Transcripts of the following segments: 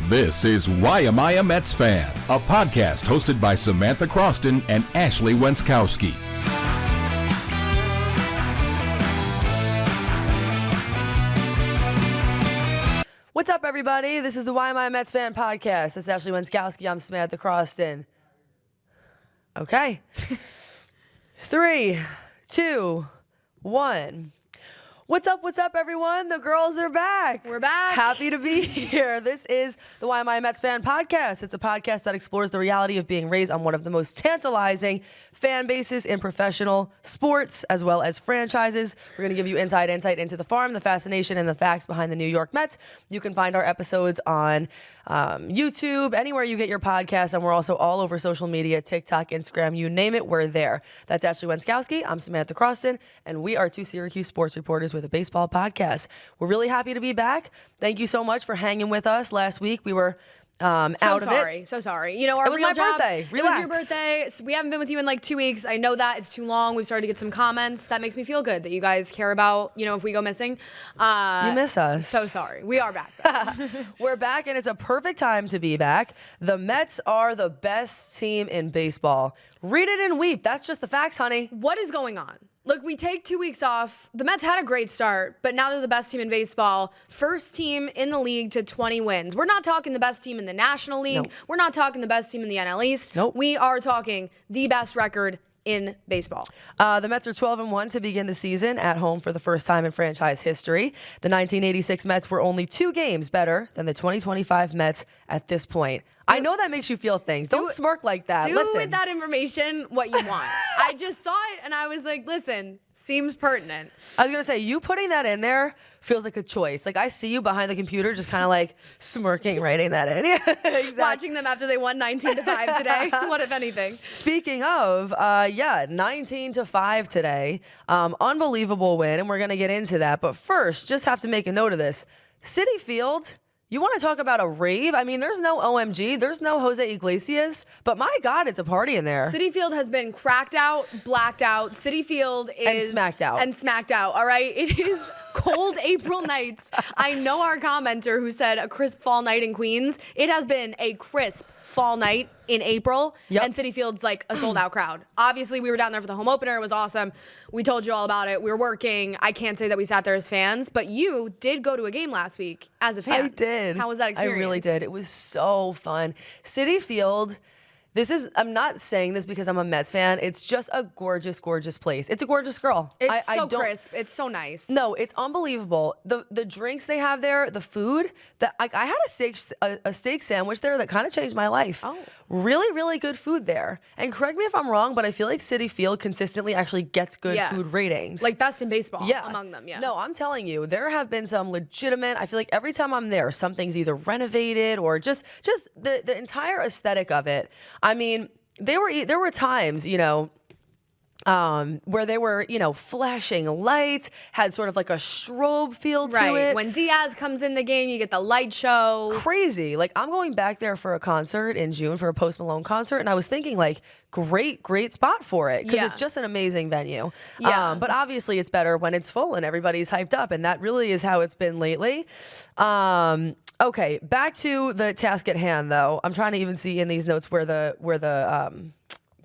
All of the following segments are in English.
This is Why Am I a Mets Fan? A podcast hosted by Samantha Croston and Ashley Wenskoski. What's up, everybody? This is the Why Am I a Mets Fan podcast. That's Ashley Wenskoski. I'm Samantha Croston. Okay. 3, 2, 1. What's up, everyone? The girls are back. We're back. Happy to be here. This is the Why Am I a Mets Fan podcast. It's a podcast that explores the reality of being raised on one of the most tantalizing fan bases in professional sports, as well as franchises. We're going to give you inside insight into the farm, the fascination, and the facts behind the New York Mets. You can find our episodes on YouTube, anywhere you get your podcasts, and we're also all over social media, TikTok, Instagram, you name it, we're there. That's Ashley Wenskoski. I'm Samantha Croston, and we are two Syracuse sports reporters with a baseball podcast. We're really happy to be back. Thank you so much for hanging with us. Last week we were out of it. So sorry. You know, our it was real my job, birthday. Relax. It was your birthday. So we haven't been with you in like 2 weeks. I know that it's too long. We've started to get some comments. That makes me feel good that you guys care about, you know, if we go missing. You miss us. So sorry. We are back. We're back, and it's a perfect time to be back. The Mets are the best team in baseball. Read it and weep. That's just the facts, honey. What is going on? Look, we take 2 weeks off. The Mets had a great start, but now they're the best team in baseball. First team in the league to 20 wins. We're not talking the best team in the National League. Nope. We're not talking the best team in the NL East. Nope. We are talking the best record in baseball. The Mets are 12-1 to begin the season at home for the first time in franchise history. The 1986 Mets were only 2 games better than the 2025 Mets at this point. I know that makes you feel things. Don't smirk like that. Do Listen. with that information what you want. I just saw it and I was like, listen, seems pertinent. I was going to say, you putting that in there feels like a choice. Like, I see you behind the computer just kind of like smirking, writing that in. Yeah, exactly. Watching them after they won 19-5 today. What, if anything? Speaking of, 19-5 today. Unbelievable win, and we're going to get into that. But first, just have to make a note of this. Citi Field, you want to talk about a rave? I mean, there's no OMG, there's no Jose Iglesias, but my God, it's a party in there. Citi Field has been cracked out, blacked out. Citi Field is... And smacked out. And smacked out, all right? It is cold April nights. I know our commenter who said a crisp fall night in Queens. It has been a crisp fall night in April, and Citi Field's like a sold-out crowd. Obviously, we were down there for the home opener. It was awesome. We told you all about it. We were working. I can't say that we sat there as fans, but you did go to a game last week as a fan. I did. How was that experience? I really did. It was so fun. Citi Field, I'm not saying this because I'm a Mets fan. It's just a gorgeous, gorgeous place. It's a gorgeous girl. It's so crisp. It's so nice. No, it's unbelievable. The drinks they have there, the food. I had a steak sandwich there that kind of changed my life. Oh. Really, really good food there. And correct me if I'm wrong, but I feel like Citi Field consistently actually gets good food ratings. Like best in baseball among them, No, I'm telling you, there have been some legitimate, I feel like every time I'm there, something's either renovated or just the entire aesthetic of it. I mean, there were times, you know, where they were, you know, flashing lights, had sort of like a strobe feel to it. When Diaz comes in the game, you get the light show. Crazy. Like, I'm going back there for a concert in June for a Post Malone concert, and I was thinking, like, great spot for it because it's just an amazing venue. Yeah. But obviously it's better when it's full and everybody's hyped up, and that really is how it's been lately. Okay, back to the task at hand, though. I'm trying to even see in these notes where the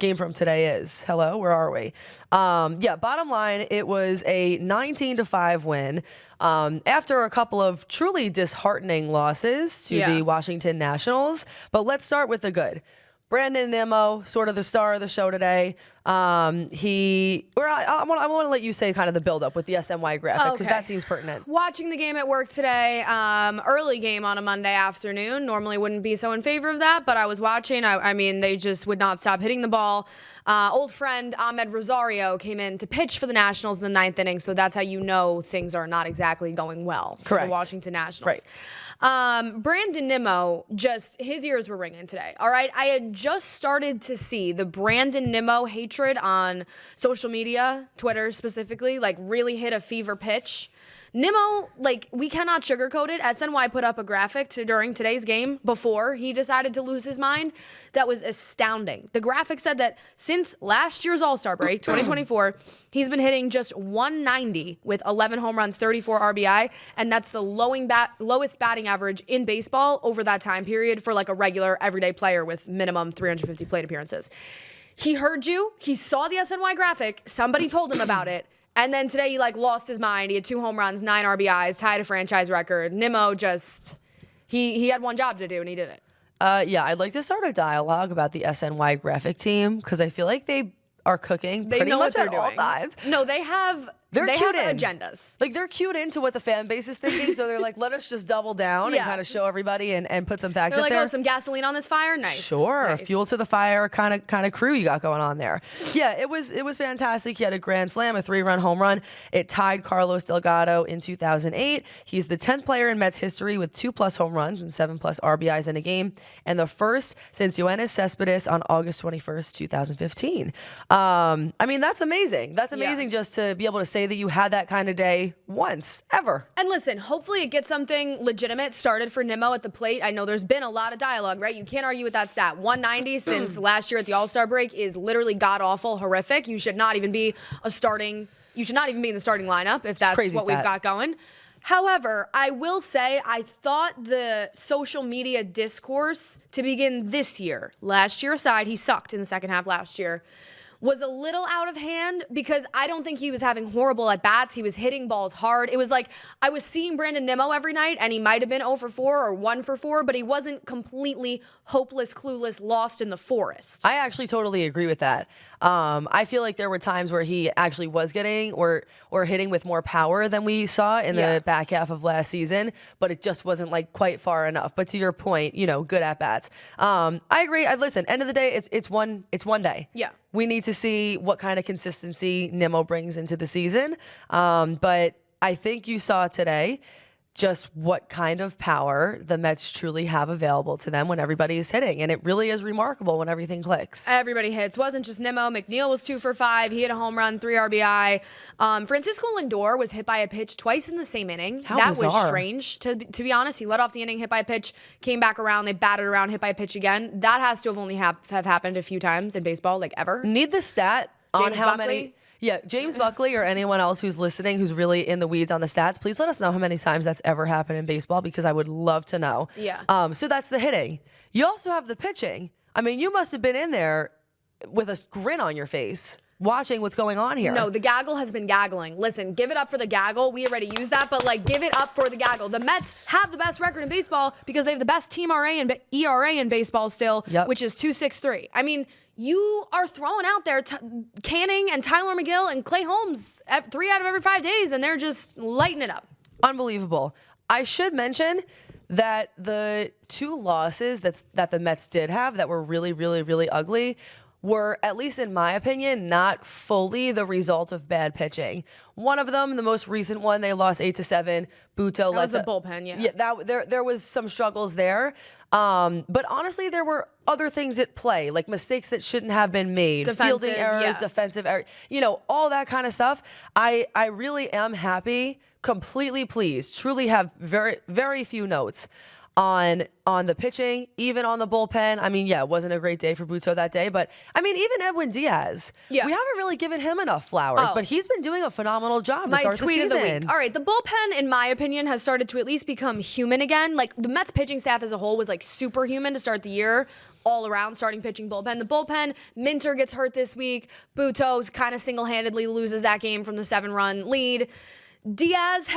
game from today is. Hello, where are we? Bottom line, it was a 19-5 win after a couple of truly disheartening losses to the Washington Nationals. But let's start with the good. Brandon Nimmo, sort of the star of the show today. I want to let you say kind of the buildup with the SNY graphic because that seems pertinent. Watching the game at work today, early game on a Monday afternoon. Normally wouldn't be so in favor of that, but I was watching. I mean, they just would not stop hitting the ball. Old friend Ahmed Rosario came in to pitch for the Nationals in the 9th inning, so that's how you know things are not exactly going well for the Washington Nationals. Right. Brandon Nimmo, just his ears were ringing today. All right. I had just started to see the Brandon Nimmo hatred on social media, Twitter specifically, like really hit a fever pitch. Nimmo, like, we cannot sugarcoat it. SNY put up a graphic during today's game before he decided to lose his mind. That was astounding. The graphic said that since last year's All-Star break, 2024, he's been hitting just 190 with 11 home runs, 34 RBI, and that's the lowest batting average in baseball over that time period for like a regular everyday player with minimum 350 plate appearances. He heard you. He saw the SNY graphic. Somebody told him about it. And then today he like lost his mind. He had 2 home runs, 9 RBIs, tied a franchise record. Nimmo just, he had one job to do and he did it. Yeah, I'd like to start a dialogue about the SNY graphic team because I feel like they are cooking pretty much at all times. No, they have agendas. Like they're cued into what the fan base is thinking, so they're like, let us just double down and kind of show everybody and put some facts They're up like, there. oh, some gasoline on this fire? Nice. Sure. Nice. Fuel to the fire kind of crew you got going on there. Yeah, it was fantastic. He had a grand slam, a 3-run home run. It tied Carlos Delgado in 2008. He's the 10th player in Mets history with 2+ home runs and 7+ RBIs in a game, and the first since Yoenis Cespedes on August 21st, 2015. I mean, that's amazing. That's amazing just to be able to say that you had that kind of day once, ever. And listen, hopefully it gets something legitimate started for Nimmo at the plate. I know there's been a lot of dialogue, right? You can't argue with that stat. 190 since last year at the All-Star break is literally god-awful, horrific. You should not even be in the starting lineup if that's what we've got going. However, I will say I thought the social media discourse to begin this year, last year aside, he sucked in the second half last year, was a little out of hand because I don't think he was having horrible at-bats. He was hitting balls hard. It was like I was seeing Brandon Nimmo every night, and he might have been 0 for 4 or 1 for 4, but he wasn't completely hopeless, clueless, lost in the forest. I actually totally agree with that. I feel like there were times where he actually was getting or hitting with more power than we saw in the back half of last season, but it just wasn't like quite far enough. But to your point, good at-bats. I agree. Listen, end of the day, it's one day. Yeah. We need to see what kind of consistency Nimmo brings into the season. But I think you saw today just what kind of power the Mets truly have available to them when everybody is hitting. And it really is remarkable when everything clicks. Everybody hits. Wasn't just Nimmo. McNeil was 2 for 5. He had a home run, 3 RBI. Francisco Lindor was hit by a pitch twice in the same inning. How that bizarre. Was strange, to be honest. He led off the inning, hit by a pitch, came back around, they batted around, hit by a pitch again. That has to have only have happened a few times in baseball, like ever. Need the stat on James how Buckley? many... Yeah, James Buckley or anyone else who's listening who's really in the weeds on the stats, please let us know how many times that's ever happened in baseball because I would love to know. Yeah. So that's the hitting. You also have the pitching. I mean, you must have been in there with a grin on your face watching what's going on here. No, the gaggle has been gaggling. Listen, give it up for the gaggle. We already used that, but give it up for the gaggle. The Mets have the best record in baseball because they have the best team ERA in baseball still, which is 2.63. I mean, you are throwing out there Canning and Tyler McGill and Clay Holmes 3 out of every 5 days, and they're just lighting it up. Unbelievable. I should mention that the 2 losses that the Mets did have that were really, really, really ugly were, at least in my opinion, not fully the result of bad pitching. One of them, the most recent one, they lost 8-7. Butto that was the bullpen, Yeah, there was some struggles there. But honestly, there were other things at play, like mistakes that shouldn't have been made, fielding errors, offensive errors, all that kind of stuff. I really am happy, completely pleased, truly have very, very few notes on the pitching, even on the bullpen. I mean, it wasn't a great day for Butto that day, but I mean, even Edwin Diaz. We haven't really given him enough flowers, but he's been doing a phenomenal job to start the season. My tweet of the week. All right, the bullpen, in my opinion, has started to at least become human again. Like, the Mets pitching staff as a whole was superhuman to start the year, all around, starting pitching bullpen. The bullpen, Minter gets hurt this week. Butto kind of single-handedly loses that game from the 7-run lead. Diaz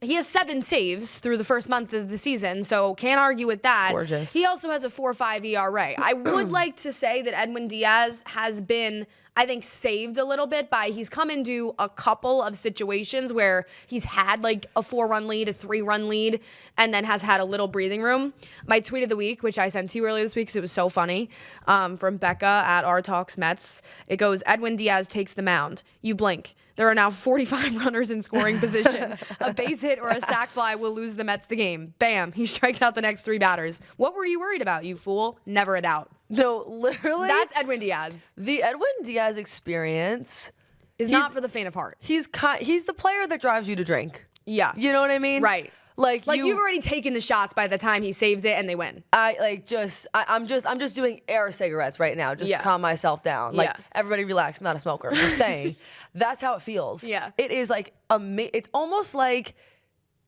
he has 7 saves through the first month of the season, so can't argue with that. Gorgeous. He also has a 4.5 ERA. I would like to say that Edwin Diaz has been, I think, saved a little bit by he's come into a couple of situations where he's had a 4-run lead, a 3-run lead, and then has had a little breathing room. My tweet of the week, which I sent to you earlier this week because it was so funny, from Becca at R Talks Mets. It goes, Edwin Diaz takes the mound. You blink. There are now 45 runners in scoring position. A base hit or a sac fly will lose the Mets the game. Bam, he strikes out the next 3 batters. What were you worried about, you fool? Never a doubt. No, literally. That's Edwin Diaz. The Edwin Diaz experience is not for the faint of heart. He's the player that drives you to drink. Yeah. You know what I mean? Right. Like you've already taken the shots by the time he saves it and they win. I'm just doing air cigarettes right now, just to calm myself down. Like, everybody relax, I'm not a smoker. I'm just saying, that's how it feels. Yeah. It is like it's almost like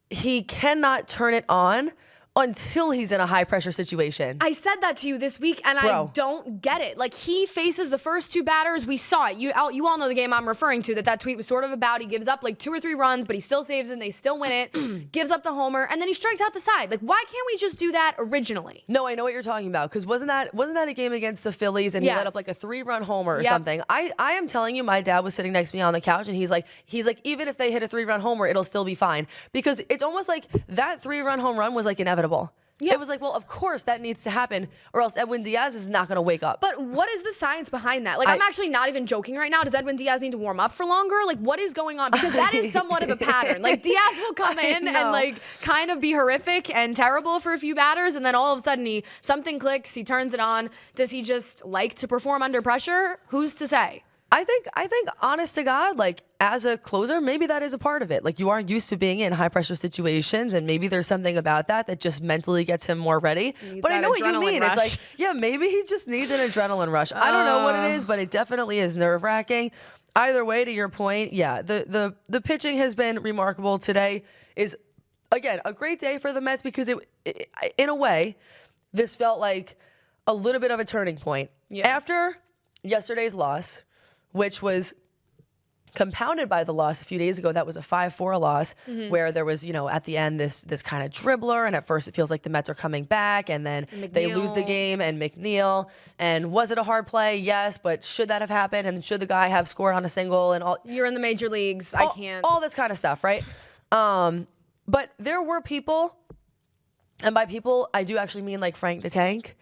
he cannot turn it on until he's in a high pressure situation. I said that to you this week, and I don't get it. Like, he faces the first two batters. We saw it. You all know the game I'm referring to, that tweet was sort of about. He gives up like 2 or 3 runs, but he still saves it, and they still win it. Gives up the homer, and then he strikes out the side. Like, why can't we just do that originally? No, I know what you're talking about, because wasn't that a game against the Phillies, and he let up like a 3-run homer or something? I am telling you, my dad was sitting next to me on the couch, and he's like, even if they hit a 3-run homer, it'll still be fine, because it's almost like that 3-run home run was like inevitable. Yeah. It was like, well, of course that needs to happen, or else Edwin Diaz is not going to wake up. But what is the science behind that? Like, I'm actually not even joking right now. Does Edwin Diaz need to warm up for longer? Like, what is going on? Because that is somewhat of a pattern. Like, Diaz will come in and like kind of be horrific and terrible for a few batters, and then all of a sudden something clicks, he turns it on. Does he just like to perform under pressure? Who's to say? I think, honest to God, like, as a closer, maybe that is a part of it. Like, you aren't used to being in high pressure situations, and maybe there's something about that just mentally gets him more ready. But I know what you mean. Rush. It's like, yeah, maybe he just needs an adrenaline rush. I don't know what it is, but it definitely is nerve wracking. Either way, to your point, yeah, the pitching has been remarkable. Today is, again, a great day for the Mets, because it in a way, this felt like a little bit of a turning point. Yeah. After yesterday's loss, which was compounded by the loss a few days ago. That was a 5-4 loss, where there was, at the end, this kind of dribbler, and at first it feels like the Mets are coming back, and then they lose the game, and McNeil. And was it a hard play? Yes, but should that have happened? And should the guy have scored on a single? And all? You're in the major leagues. I can't. All this kind of stuff, right? But there were people, and by people, I do actually mean like Frank the Tank,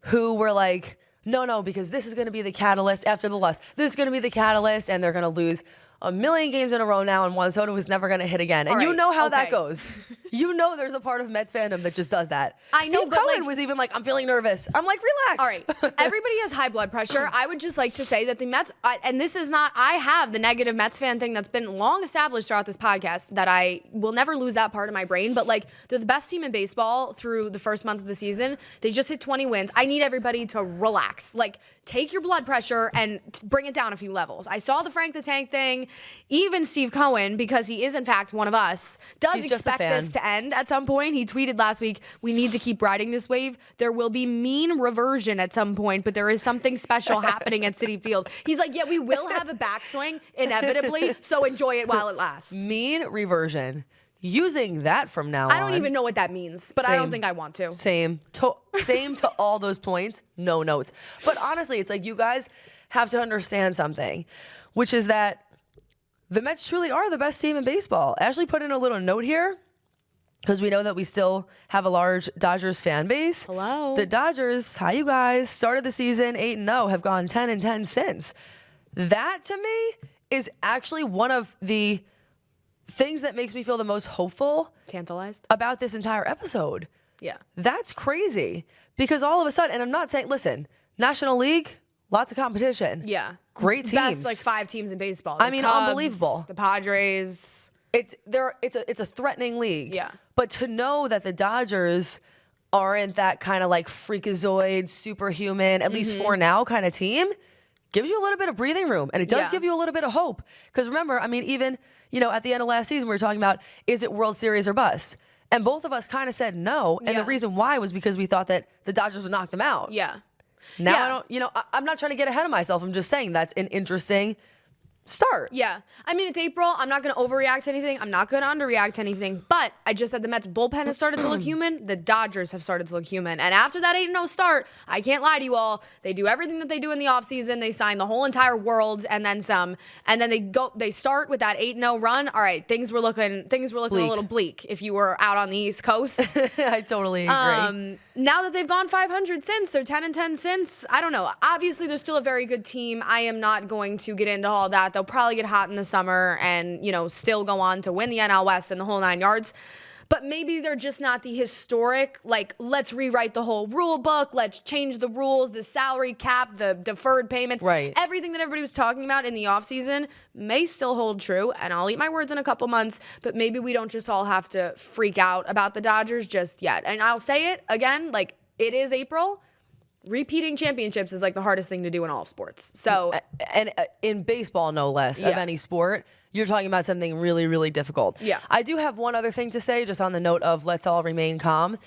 who were like, no, because this is going to be the catalyst after the loss. This is going to be the catalyst, and they're going to lose a million games in a row now, and Juan Soto is never going to hit again. And you know how that goes. You know there's a part of Mets fandom that just does that. Steve Cohen was even like, I'm feeling nervous. I'm like, relax. All right. Everybody has high blood pressure. I would just like to say that the Mets, and this is not, I have the negative Mets fan thing that's been long established throughout this podcast, that I will never lose that part of my brain. But like, they're the best team in baseball through the first month of the season. They just hit 20 wins. I need everybody to relax. Like, take your blood pressure and bring it down a few levels. I saw the Frank the Tank thing. Even Steve Cohen, because he is in fact one of us, does expect this to end at some point. He tweeted last week, we need to keep riding this wave. There will be mean reversion at some point, but there is something special happening at Citi Field. He's like, yeah, we will have a backswing inevitably, so enjoy it while it lasts. Mean reversion. Using that from now on. I don't even know what that means, but I don't think I want to. Same to all those points, no notes. But honestly, it's like, you guys have to understand something, which is that the Mets truly are the best team in baseball. Ashley put in a little note here, because we know that we still have a large Dodgers fan base. Hello. The Dodgers, hi you guys, started the season 8-0, have gone 10-10 since. That, to me, is actually one of the things that makes me feel the most hopeful, tantalized, about this entire episode. Yeah. That's crazy, because all of a sudden, and I'm not saying, listen, National League, lots of competition. Yeah. Great teams. Best like 5 teams in baseball. The Cubs, unbelievable. The Padres. It's a threatening league. Yeah. But to know that the Dodgers aren't that kind of like freakazoid, superhuman, at least for now kind of team, gives you a little bit of breathing room. And it does give you a little bit of hope. Because remember, I mean, even, at the end of last season, we were talking about, is it World Series or bust? And both of us kind of said no. And the reason why was because we thought that the Dodgers would knock them out. Yeah. Now I'm not trying to get ahead of myself. I'm just saying that's an interesting start. Yeah. I mean, it's April. I'm not going to overreact to anything. I'm not going to underreact to anything. But I just said the Mets bullpen has started to look human. The Dodgers have started to look human. And after that 8-0 start, I can't lie to you all, they do everything that they do in the offseason. They sign the whole entire world and then some. And then they start with that 8-0 run. All right, things were looking bleak. A little bleak if you were out on the East Coast. I totally agree. Now that they've gone 500 since, they're 10-10 since, I don't know. Obviously, they're still a very good team. I am not going to get into all that. They'll probably get hot in the summer and, still go on to win the NL West and the whole 9 yards. but maybe they're just not the historic, like, let's rewrite the whole rule book, let's change the rules, the salary cap, the deferred payments. Right. Everything that everybody was talking about in the offseason may still hold true, and I'll eat my words in a couple months, but maybe we don't just all have to freak out about the Dodgers just yet. And I'll say it again, like, it is April. Repeating championships is like the hardest thing to do in all of sports. So, and in baseball, no less, of any sport, you're talking about something really, really difficult. Yeah. I do have one other thing to say, just on the note of let's all remain calm.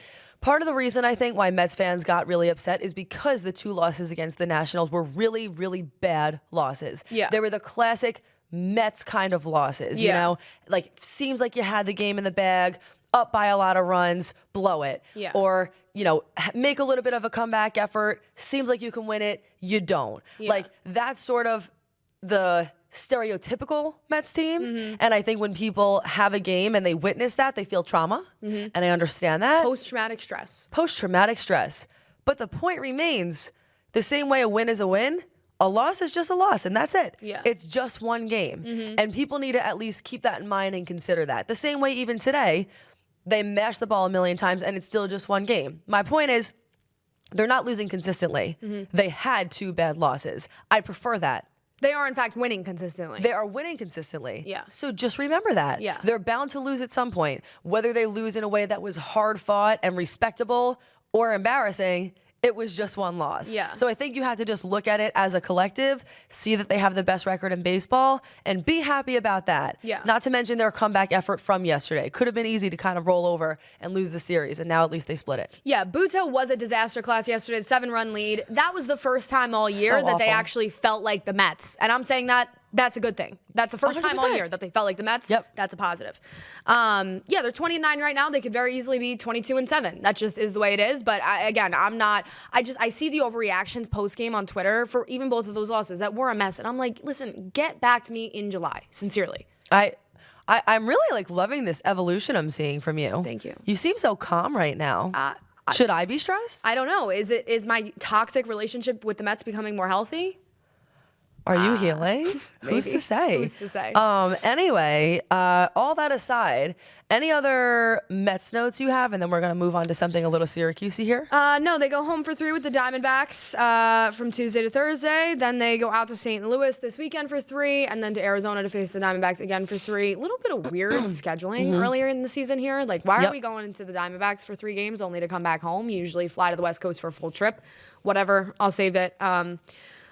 Part of the reason I think why Mets fans got really upset is because the 2 losses against the Nationals were really, really bad losses. Yeah. They were the classic Mets kind of losses, you know? Like, seems like you had the game in the bag, up by a lot of runs, blow it. Yeah. Or, you know, make a little bit of a comeback effort, seems like you can win it, you don't. Yeah. Like, that's sort of the stereotypical Mets team. And I think when people have a game and they witness that, they feel trauma. And I understand that. post-traumatic stress. Post-traumatic stress. But the point remains, the same way a win is a win, a loss is just a loss, and that's it. Yeah. It's just one game. And people need to at least keep that in mind and consider that. The same way even today, they mash the ball a million times and it's still just one game. My point is, they're not losing consistently. They had 2 bad losses. I prefer that. They are, in fact, winning consistently. They are winning consistently. Yeah. So just remember that. Yeah. They're bound to lose at some point. Whether they lose in a way that was hard fought and respectable or embarrassing, it was just one loss. Yeah. So I think you have to just look at it as a collective, see that they have the best record in baseball, and be happy about that. Yeah. Not to mention their comeback effort from yesterday. Could have been easy to kind of roll over and lose the series, and now at least they split it. Yeah, Butto was a disaster class yesterday, 7-run lead. That was the first time all year So that they awful. actually felt like the Mets. And I'm saying that's a good thing. That's the first time all 100%. year that they felt like the Mets. Yep. That's a positive. Yeah, they're 20-9 right now. They could very easily be 22-7. That just is the way it is. But I see the overreactions post-game on Twitter for even both of those losses that were a mess. And I'm like, listen, get back to me in July, sincerely. I'm really like loving this evolution I'm seeing from you. Thank you. You seem so calm right now. Should I be stressed? I don't know. Is my toxic relationship with the Mets becoming more healthy? Are you healing? Who's maybe. to say? Who's to say? Anyway, all that aside, any other Mets notes you have? And then we're going to move on to something a little Syracusey here. No, they go home for 3 with the Diamondbacks from Tuesday to Thursday. Then they go out to St. Louis this weekend for 3, and then to Arizona to face the Diamondbacks again for 3. A little bit of weird scheduling earlier in the season here. Like, why are we going into the Diamondbacks for 3 games only to come back home? You usually fly to the West Coast for a full trip. Whatever, I'll save it.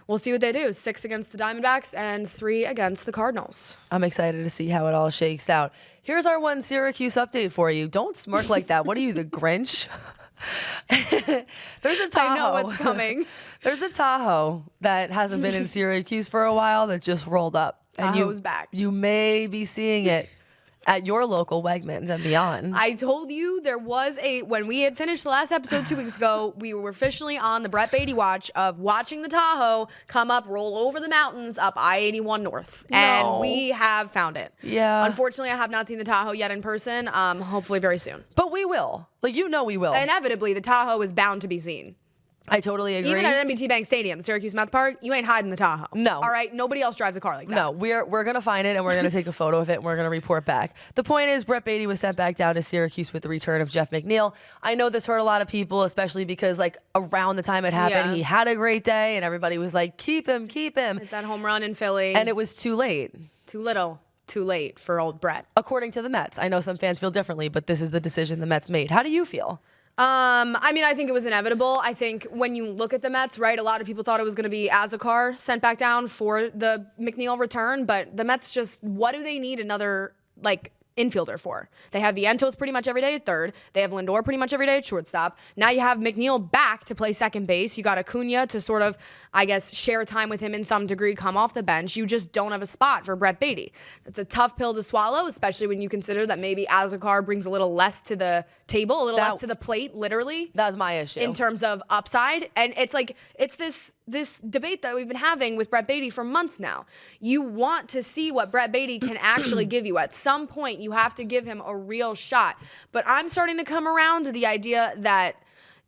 We'll see what they do. 6 against the Diamondbacks and 3 against the Cardinals. I'm excited to see how it all shakes out. Here's our one Syracuse update for you. Don't smirk like that. What are you, the Grinch? There's a Tahoe. I know what's coming. There's a Tahoe that hasn't been in Syracuse for a while that just rolled up. Tahoe's back. You may be seeing it at your local Wegmans and beyond. I told you there was when we had finished the last episode 2 weeks ago, we were officially on the Brett Baty watch of watching the Tahoe come up, roll over the mountains up I-81 North. And we have found it. Yeah. Unfortunately, I have not seen the Tahoe yet in person. Hopefully very soon. But we will. Like, you know we will. Inevitably, the Tahoe is bound to be seen. I totally agree. Even at NBT Bank Stadium, Syracuse Mets Park, you ain't hiding the Tahoe. No. All right? Nobody else drives a car like that. No, we're going to find it, and we're going to take a photo of it, and we're going to report back. The point is, Brett Baty was sent back down to Syracuse with the return of Jeff McNeil. I know this hurt a lot of people, especially because, like, around the time it happened, he had a great day, and everybody was like, keep him, keep him. It's that home run in Philly. And it was too late. Too little, too late for old Brett. According to the Mets. I know some fans feel differently, but this is the decision the Mets made. How do you feel? I mean, I think it was inevitable. I think when you look at the Mets, right, a lot of people thought it was going to be Azakar sent back down for the McNeil return, but the Mets just, what do they need another, like, infielder for? They have Vientos pretty much every day at third. They have Lindor pretty much every day at shortstop. Now you have McNeil back to play second base. You got Acuna to sort of, I guess, share time with him in some degree, come off the bench. You just don't have a spot for Brett Baty. That's a tough pill to swallow, especially when you consider that maybe Azakar brings a little less to the table, a little less to the plate, literally. That was my issue. In terms of upside. And it's like, it's this debate that we've been having with Brett Baty for months now. You want to see what Brett Baty can actually give you. At some point, you have to give him a real shot. But I'm starting to come around to the idea that,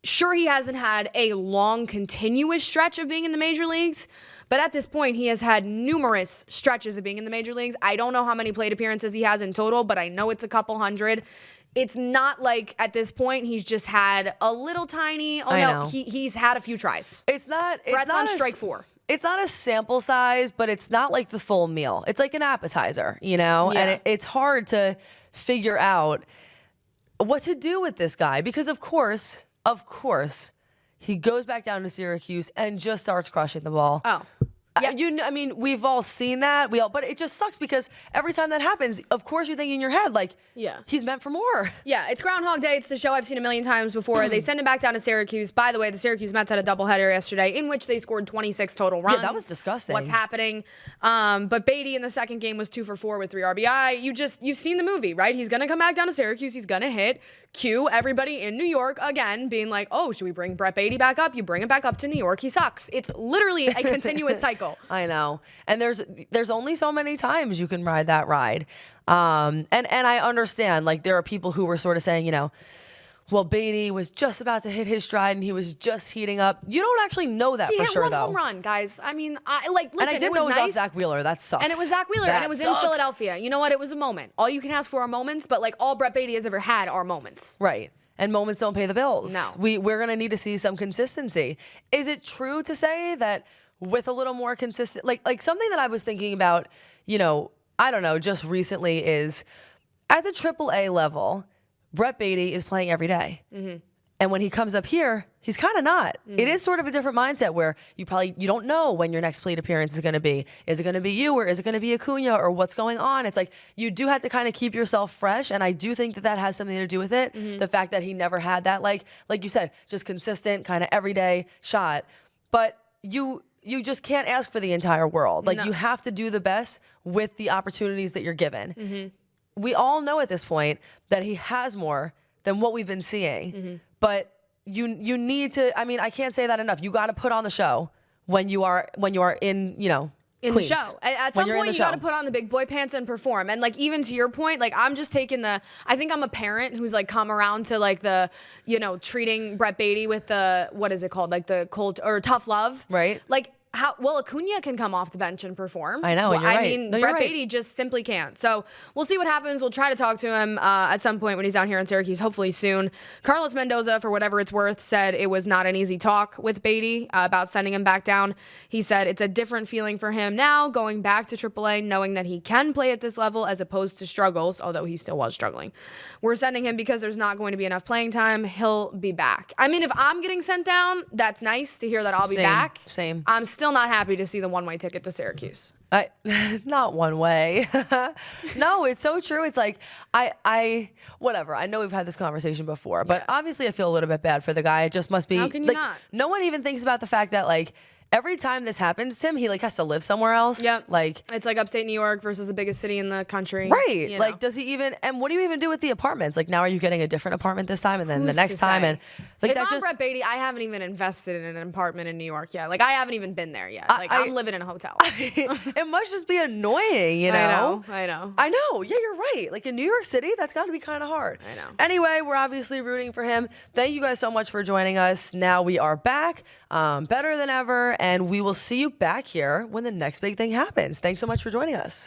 sure, he hasn't had a long, continuous stretch of being in the major leagues, but at this point, he has had numerous stretches of being in the major leagues. I don't know how many plate appearances he has in total, but I know it's a couple hundred. it's not like at this point he's just had a little tiny. I know. He's had a few tries. It's not. It's Brett's not on strike 4. It's not a sample size, but it's not like the full meal. It's like an appetizer, you know? Yeah. And it's hard to figure out what to do with this guy because, of course, he goes back down to Syracuse and just starts crushing the ball. Oh. Yeah. I mean, we've all seen that. But it just sucks because every time that happens, of course, you think in your head, like, he's meant for more. Yeah, it's Groundhog Day. It's the show I've seen a million times before. They send him back down to Syracuse. By the way, the Syracuse Mets had a doubleheader yesterday in which they scored 26 total runs. Yeah, that was disgusting. What's happening? But Baty in the second game was 2 for 4 with 3 RBI. You've seen the movie, right? He's gonna come back down to Syracuse. He's gonna hit. Cue everybody in New York again, being like, "Oh, should we bring Brett Baty back up?" You bring him back up to New York. He sucks. It's literally a continuous cycle. I know. And there's only so many times you can ride that ride. And I understand, like, there are people who were sort of saying, you know, well, Baty was just about to hit his stride and he was just heating up. You don't actually know that for sure, though. He hit one home run, guys. I mean, listen, and I did know it was off Zach Wheeler. That sucks. And it was Zach Wheeler, and it was in Philadelphia. You know what? It was a moment. All you can ask for are moments, but like all Brett Baty has ever had are moments. Right. And moments don't pay the bills. No. We're going to need to see some consistency. Is it true to say that with a little more consistent, like something that I was thinking about, you know, I don't know, just recently is at the AAA level, Brett Baty is playing every day. Mm-hmm. And when he comes up here, he's kind of not. It is sort of a different mindset where you don't know when your next plate appearance is going to be. Is it going to be you or is it going to be Acuna or what's going on? It's like you do have to kind of keep yourself fresh. And I do think that has something to do with it. Mm-hmm. The fact that he never had that, like you said, just consistent kind of everyday shot. But you just can't ask for the entire world. Like you have to do the best with the opportunities that you're given. Mm-hmm. We all know at this point that he has more than what we've been seeing. Mm-hmm. But you need to, I mean, I can't say that enough. You got to put on the show when you are in, you know, in Queens. The show. At some point, you got to put on the big boy pants and perform. And like, even to your point, like I'm just taking I think I'm a parent who's like come around to like the, you know, treating Brett Baty with the, what is it called? Like the cold or tough love. Right. Like, Acuna can come off the bench and perform. I know, and you're right. I mean, Brett Baty just simply can't. So we'll see what happens. We'll try to talk to him at some point when he's down here in Syracuse, hopefully soon. Carlos Mendoza, for whatever it's worth, said it was not an easy talk with Baty about sending him back down. He said it's a different feeling for him now, going back to AAA, knowing that he can play at this level as opposed to struggles, although he still was struggling. We're sending him because there's not going to be enough playing time. He'll be back. I mean, if I'm getting sent down, that's nice to hear that I'll be back. Same. I'm still not happy to see the one-way ticket to Syracuse. Not one way. No, it's so true. It's like, whatever. I know we've had this conversation before, but obviously I feel a little bit bad for the guy. It just must be. How can you like, not? No one even thinks about the fact that like, every time this happens to him, he like has to live somewhere else. Yep. Like it's like upstate New York versus the biggest city in the country. Right. You Like, know. does he even, and what do you even do with the apartments? Like, now are you getting a different apartment this time and then the next time? And like, if that I'm just. Brett Baty, I haven't even invested in an apartment in New York yet. Like, I haven't even been there yet. Like, I'm living in a hotel. It must just be annoying, you know? I know. I know. Yeah, you're right. Like in New York City, that's got to be kind of hard. I know. Anyway, we're obviously rooting for him. Thank you guys so much for joining us. Now we are back, better than ever, and we will see you back here when the next big thing happens. Thanks so much for joining us.